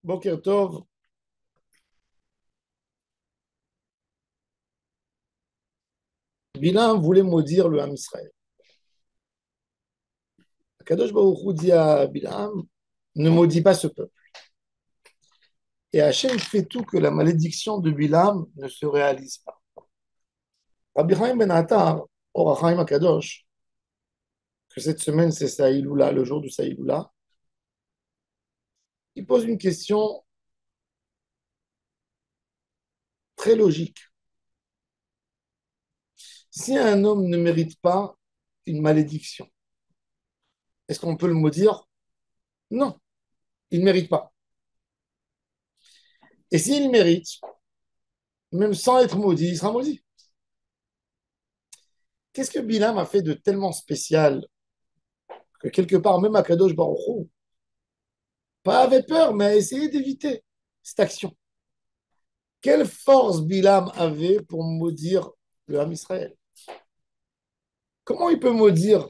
Boker Tov, Bilam voulait maudire le Ham Israël. Kadosh Baruch Hu dit à Bilam, ne maudis pas ce peuple. Et Hachem fait tout que la malédiction de Bilam ne se réalise pas. Rabbi Chaim Ben Attar, Or HaChaim HaKadosh, que cette semaine c'est Saïloula, le jour du Saïloula, il pose une question très logique. Si un homme ne mérite pas une malédiction, est-ce qu'on peut le maudire? Non, il ne mérite pas. Et s'il mérite, même sans être maudit, il sera maudit. Qu'est-ce que Bilam a fait de tellement spécial que quelque part, même Akadosh Baruch Hu, pas avait peur, mais a essayé d'éviter cette action? Quelle force Bilam avait pour maudire le Ham Israël? Comment il peut maudire?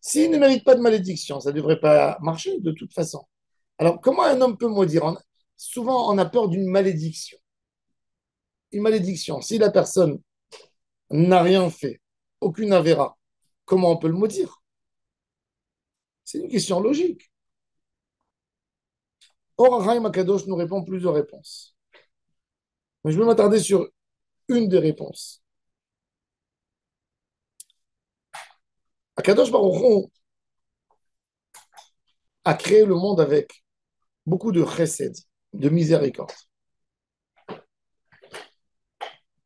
S'il ne mérite pas de malédiction, ça ne devrait pas marcher de toute façon. Alors, comment un homme peut maudire? Souvent, on a peur d'une malédiction. Une malédiction, si la personne n'a rien fait, aucune avéra, comment on peut le maudire? C'est une question logique. Or, Haïm Akadosh nous répond plusieurs réponses. Mais je vais m'attarder sur une des réponses. Akadosh Baruch Hu a créé le monde avec beaucoup de chesed, de miséricorde.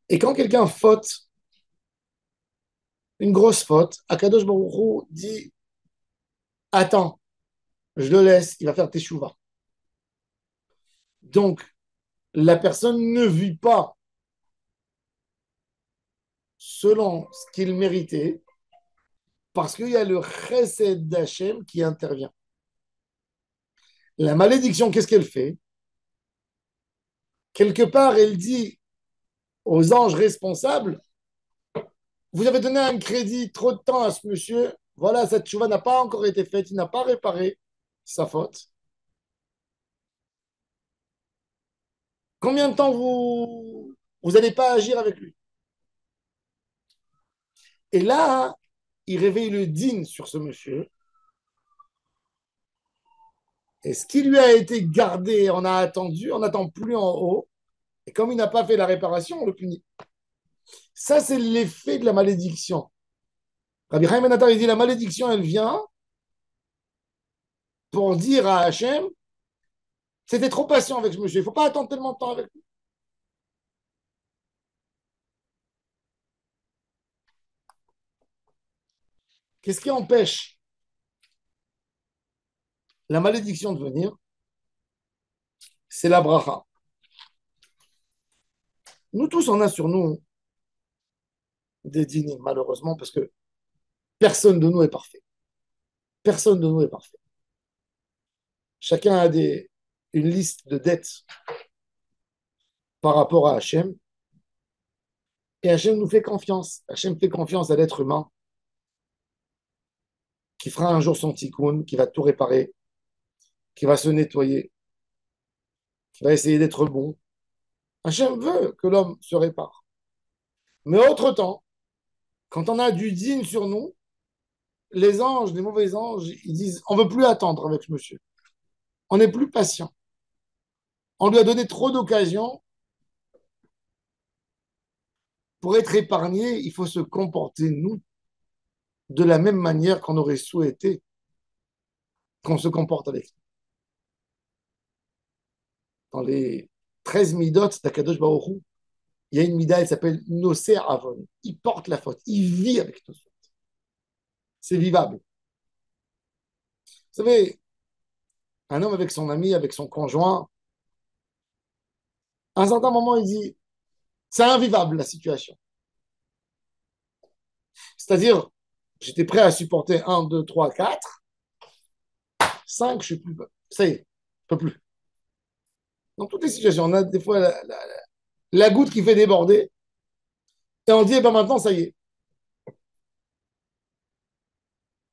Et quand quelqu'un faute, une grosse faute, Akadosh Baruch Hu dit attends, je le laisse, il va faire teshuva. Donc, la personne ne vit pas selon ce qu'il méritait parce qu'il y a le chesed d'Hachem qui intervient. La malédiction, qu'est-ce qu'elle fait? Quelque part, elle dit aux anges responsables, vous avez donné un crédit trop de temps à ce monsieur, voilà, cette chouva n'a pas encore été faite, il n'a pas réparé sa faute. Combien de temps vous n'allez pas agir avec lui? Et là, il réveille le din sur ce monsieur. Et ce qui lui a été gardé, on a attendu, on n'attend plus en haut. Et comme il n'a pas fait la réparation, on le punit. Ça, c'est l'effet de la malédiction. Rabbi Chaim Ben Attar, il dit la malédiction, elle vient pour dire à Hachem, c'était trop patient avec ce monsieur, il ne faut pas attendre tellement de temps avec lui. Qu'est-ce qui empêche la malédiction de venir? C'est la bracha. Nous tous, on a sur nous des dîners, malheureusement, parce que personne de nous est parfait. Personne de nous est parfait. Chacun a une liste de dettes par rapport à Hachem. Et Hachem nous fait confiance. Hachem fait confiance à l'être humain qui fera un jour son tikkun, qui va tout réparer, qui va se nettoyer, qui va essayer d'être bon. Hachem veut que l'homme se répare. Mais autre-temps, quand on a du digne sur nous, les anges, les mauvais anges, ils disent on ne veut plus attendre avec ce monsieur. On n'est plus patient. On lui a donné trop d'occasions. Pour être épargné, il faut se comporter, nous, de la même manière qu'on aurait souhaité qu'on se comporte avec lui. Dans les 13 midot d'Akadosh Baruch Hu, il y a une mida, elle s'appelle Nosé Avon. Il porte la faute, il vit avec nos fautes. C'est vivable. Vous savez, un homme avec son ami, avec son conjoint, à un certain moment, il dit c'est invivable la situation. C'est-à-dire, j'étais prêt à supporter un, 2, 3, 4, 5, je ne suis plus. Ça y est, je ne peux plus. Dans toutes les situations, on a des fois la goutte qui fait déborder, et on dit, eh ben maintenant, ça y est.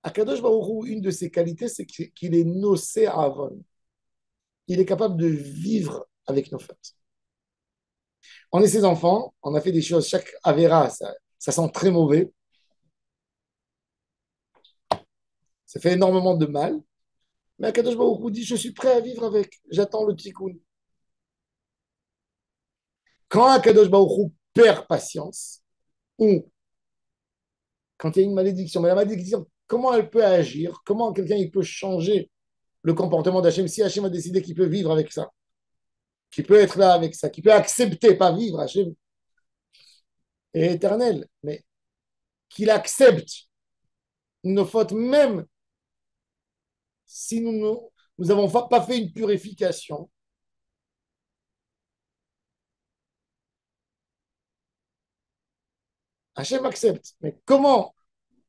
Akadosh Baruch Hu, une de ses qualités, c'est qu'il est nocé avon. il est capable de vivre avec nos fautes. On est ses enfants, on a fait des choses, chaque avéra, ça sent très mauvais, ça fait énormément de mal, mais Akadosh Baruch Hu dit, je suis prêt à vivre avec, j'attends le tikkun. Quand Akadosh Baruch Hu perd patience, ou quand il y a une malédiction, mais la malédiction, comment elle peut agir? Comment quelqu'un il peut changer le comportement d'Hachem si Hachem a décidé qu'il peut vivre avec ça, qu'il peut être là avec ça, qu'il peut accepter, pas vivre, Hachem est éternel, mais qu'il accepte nos fautes, même si nous n'avons pas fait une purification. Hachem accepte. Mais comment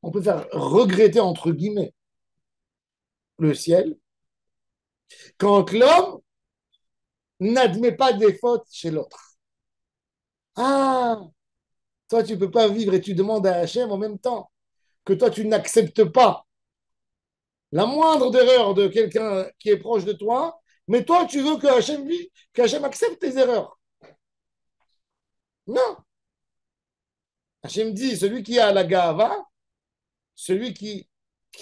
on peut faire regretter, entre guillemets, le ciel quand l'homme n'admet pas des fautes chez l'autre? Ah, toi, tu ne peux pas vivre et tu demandes à Hachem en même temps que toi, tu n'acceptes pas la moindre erreur de quelqu'un qui est proche de toi, mais toi, tu veux que Hachem vive, que Hachem accepte tes erreurs. Non. Hachem dit, celui qui a la gava, celui qui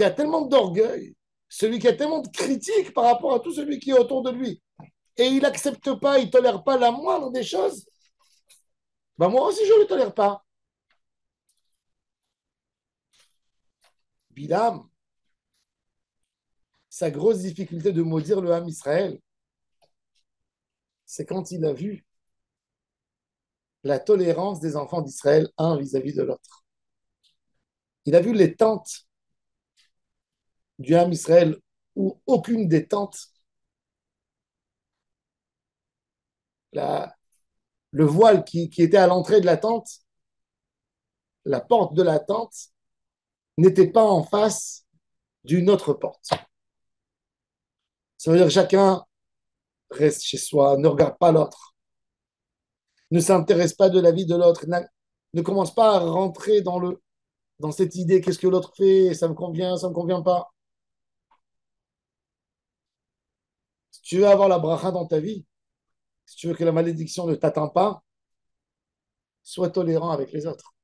a tellement d'orgueil, celui qui a tellement de critiques par rapport à tout celui qui est autour de lui, et il n'accepte pas, il ne tolère pas la moindre des choses, ben moi aussi je ne le tolère pas. Bilam, sa grosse difficulté de maudire le Ham Israël, c'est quand il a vu la tolérance des enfants d'Israël, un vis-à-vis de l'autre. Il a vu les tentes du Ham Israël où aucune des tentes, la, le voile qui était à l'entrée de la tente, la porte de la tente, n'était pas en face d'une autre porte. Ça veut dire que chacun reste chez soi, ne regarde pas l'autre, ne s'intéresse pas de la vie de l'autre, ne commence pas à rentrer dans cette idée, qu'est-ce que l'autre fait, ça me convient pas. Si tu veux avoir la bracha dans ta vie, si tu veux que la malédiction ne t'atteint pas, sois tolérant avec les autres.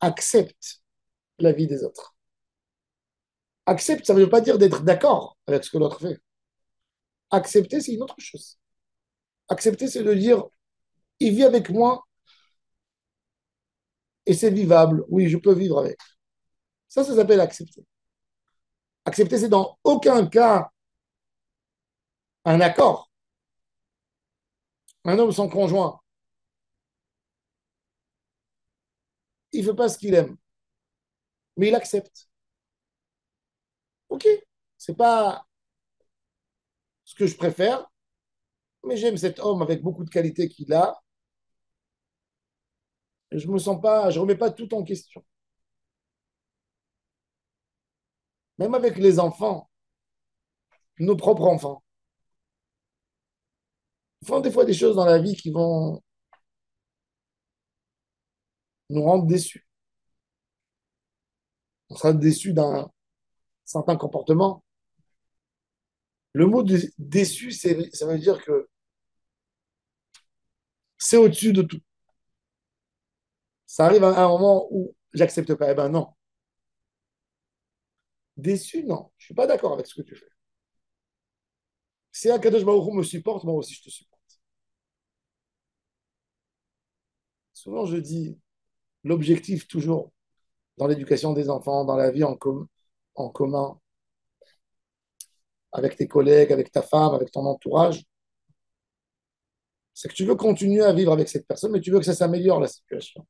Accepte la vie des autres. Accepte, ça ne veut pas dire d'être d'accord avec ce que l'autre fait. Accepter, c'est une autre chose. Accepter, c'est de dire, il vit avec moi et c'est vivable. Oui, je peux vivre avec. Ça s'appelle accepter. Accepter, c'est dans aucun cas un accord. Un homme, son conjoint, il ne fait pas ce qu'il aime, mais il accepte. OK, c'est pas ce que je préfère, mais j'aime cet homme avec beaucoup de qualités qu'il a. Et je me sens pas, je remets pas tout en question. Même avec les enfants, nos propres enfants, ils font des fois des choses dans la vie qui vont nous rendre déçus. On sera déçu d'un certain comportement. Le mot déçu, ça veut dire que c'est au-dessus de tout. Ça arrive à un moment où j'accepte pas. Eh ben non. Déçu, non. Je suis pas d'accord avec ce que tu fais. Si Akadosh Baruch Hu me supporte, moi aussi je te supporte. Souvent je dis, l'objectif toujours dans l'éducation des enfants, dans la vie en commun, avec tes collègues, avec ta femme, avec ton entourage, c'est que tu veux continuer à vivre avec cette personne, mais tu veux que ça s'améliore la situation.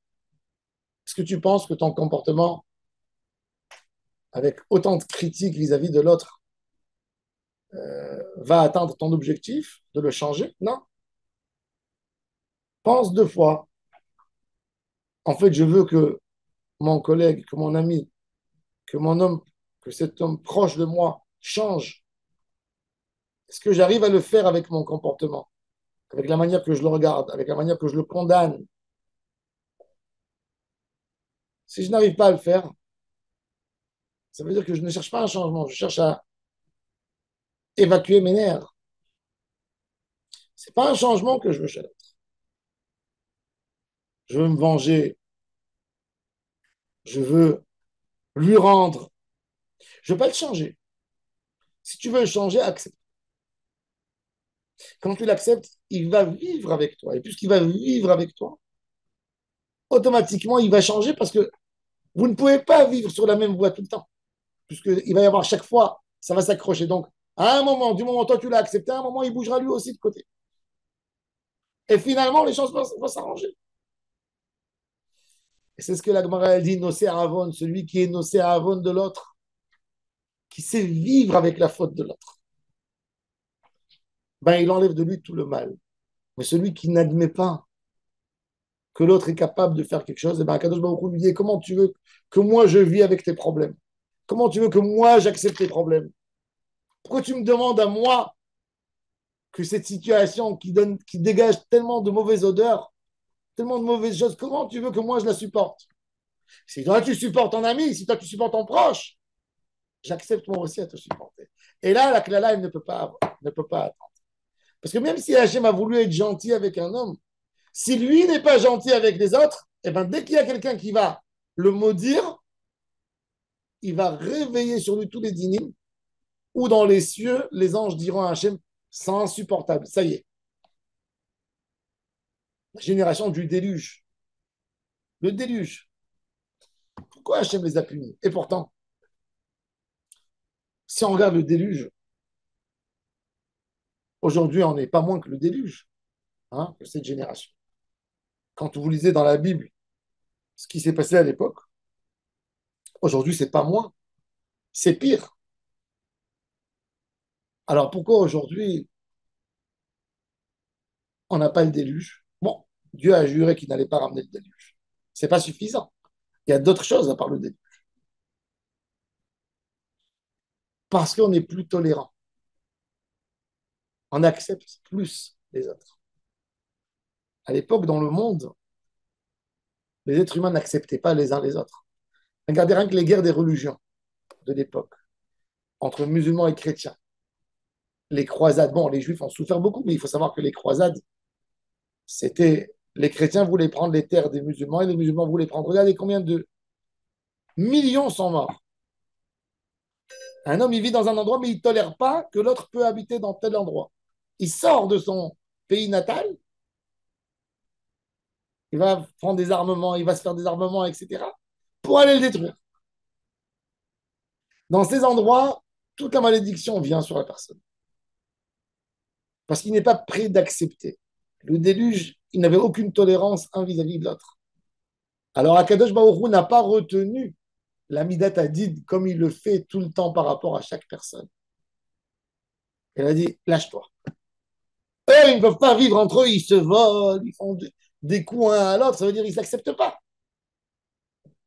Est-ce que tu penses que ton comportement, avec autant de critiques vis-à-vis de l'autre, va atteindre ton objectif de le changer? Non. Pense deux fois. En fait, je veux que mon collègue, que mon ami, que mon homme, que cet homme proche de moi change. Est-ce que j'arrive à le faire avec mon comportement, avec la manière que je le regarde, avec la manière que je le condamne? Si je n'arrive pas à le faire, ça veut dire que je ne cherche pas un changement, je cherche à évacuer mes nerfs. C'est pas un changement que je veux chez l'autre. Je veux me venger, je veux lui rendre. Je veux pas le changer. Si tu veux le changer, accepte. Quand tu l'acceptes, il va vivre avec toi. Et puisqu'il va vivre avec toi, automatiquement, il va changer parce que vous ne pouvez pas vivre sur la même voie tout le temps. Puisqu'il va y avoir chaque fois, ça va s'accrocher. Donc, à un moment, du moment où toi tu l'as accepté, à un moment, il bougera lui aussi de côté. Et finalement, les choses vont s'arranger. Et c'est ce que la Gemara dit, Nosé Avon, celui qui est Nosé Avon de l'autre, qui sait vivre avec la faute de l'autre, ben, il enlève de lui tout le mal. Mais celui qui n'admet pas que l'autre est capable de faire quelque chose, et ben, Kadosh Baruch Hu lui dit, comment tu veux que moi je vis avec tes problèmes? Comment tu veux que moi j'accepte tes problèmes? Pourquoi tu me demandes à moi que cette situation qui dégage tellement de mauvaises odeurs, tellement de mauvaises choses, comment tu veux que moi je la supporte? Si toi tu supportes ton ami, si toi tu supportes ton proche, j'accepte moi aussi à te supporter. Et là, la Klala, elle ne peut pas attendre. Parce que même si Hachem a voulu être gentil avec un homme, si lui n'est pas gentil avec les autres, et ben dès qu'il y a quelqu'un qui va le maudire, il va réveiller sur lui tous les dynimes, ou dans les cieux, les anges diront à Hachem, c'est insupportable, ça y est. La génération du déluge. Le déluge. Pourquoi Hachem les a punis? Et pourtant, si on regarde le déluge, aujourd'hui, on n'est pas moins que le déluge, hein, que cette génération. Quand vous lisez dans la Bible ce qui s'est passé à l'époque, aujourd'hui, c'est pas moins, c'est pire. Alors pourquoi aujourd'hui, on n'a pas le déluge? Bon, Dieu a juré qu'il n'allait pas ramener le déluge. C'est pas suffisant. Il y a d'autres choses à part le déluge. Parce qu'on est plus tolérant. On accepte plus les autres. À l'époque, dans le monde, les êtres humains n'acceptaient pas les uns les autres. Regardez rien que les guerres des religions de l'époque, entre musulmans et chrétiens. Les croisades, bon, les juifs ont souffert beaucoup, mais il faut savoir que les croisades, c'était les chrétiens voulaient prendre les terres des musulmans et les musulmans voulaient prendre. Regardez combien de millions sont morts. Un homme, il vit dans un endroit, mais il ne tolère pas que l'autre peut habiter dans tel endroit. Il sort de son pays natal, il va prendre des armements, il va se faire des armements, etc., pour aller le détruire. Dans ces endroits, toute la malédiction vient sur la personne. Parce qu'il n'est pas prêt d'accepter. Le déluge, il n'avait aucune tolérance un vis-à-vis de l'autre. Alors Akadosh Baruch Hu n'a pas retenu la Midat Hadid comme il le fait tout le temps par rapport à chaque personne. Il a dit, lâche-toi. Eux, ils ne peuvent pas vivre entre eux, ils se volent, ils font des coups un à l'autre, ça veut dire qu'ils ne s'acceptent pas.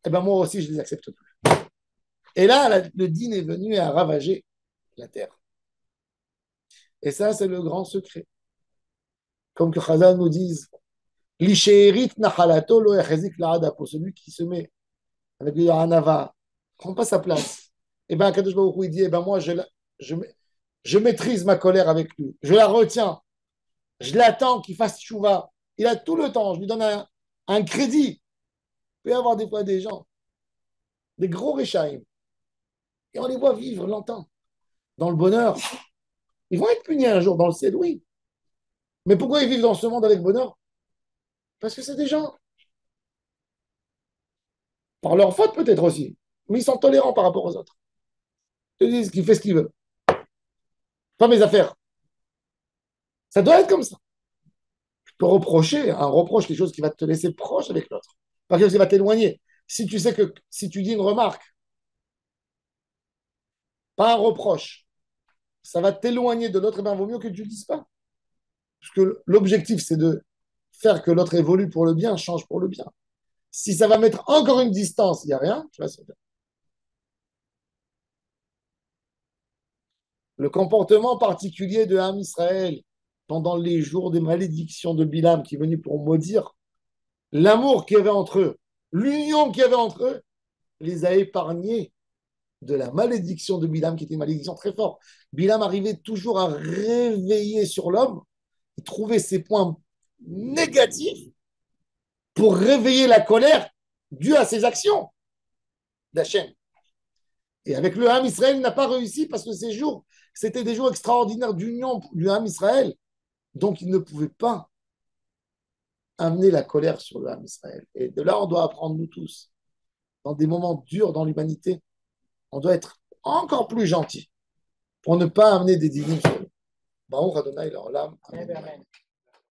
Eh bien, moi aussi, je ne les accepte plus. Et là, le dîne est venu à ravager la terre. Et ça, c'est le grand secret. Comme que Chazal nous dise, L'ishérit nachalato lo echezik laada, pour celui qui se met avec le Hanava, prend pas sa place. Et bien, Kadosh Baruch Hu, il dit, eh ben moi, je, je maîtrise ma colère avec lui. Je la retiens. Je l'attends qu'il fasse chouva. Il a tout le temps. Je lui donne un crédit. Il peut y avoir des fois des gens, des gros réchaïm, et on les voit vivre longtemps dans le bonheur. Ils vont être punis un jour dans le ciel, oui. Mais pourquoi ils vivent dans ce monde avec bonheur? Parce que c'est des gens, par leur faute peut-être aussi, mais ils sont tolérants par rapport aux autres. Ils disent qu'il fait ce qu'il veut. Pas mes affaires. Ça doit être comme ça. Tu peux reprocher, un reproche, quelque chose qui va te laisser proche avec l'autre. Pas quelque chose qui va t'éloigner. Si tu sais que si tu dis une remarque, pas un reproche, ça va t'éloigner de l'autre, et bien, il vaut mieux que tu ne le dises pas. Parce que l'objectif, c'est de faire que l'autre évolue pour le bien, change pour le bien. Si ça va mettre encore une distance, il n'y a rien, tu vois, c'est bien. Le comportement particulier de Ham Israël pendant les jours des malédictions de Bilam qui est venu pour maudire, l'amour qu'il y avait entre eux, l'union qu'il y avait entre eux, les a épargnés de la malédiction de Bilam, qui était une malédiction très forte. Bilam arrivait toujours à réveiller sur l'homme. trouver ces points négatifs pour réveiller la colère due à ses actions d'Hachem. Et avec le Ham Israël, il n'a pas réussi parce que ces jours, c'était des jours extraordinaires d'union du Ham Israël. Donc, il ne pouvait pas amener la colère sur le Ham Israël. Et de là, on doit apprendre, nous tous, dans des moments durs dans l'humanité, on doit être encore plus gentil pour ne pas amener des divisions sur eux. Baruch Adonai L'Olam. Amen.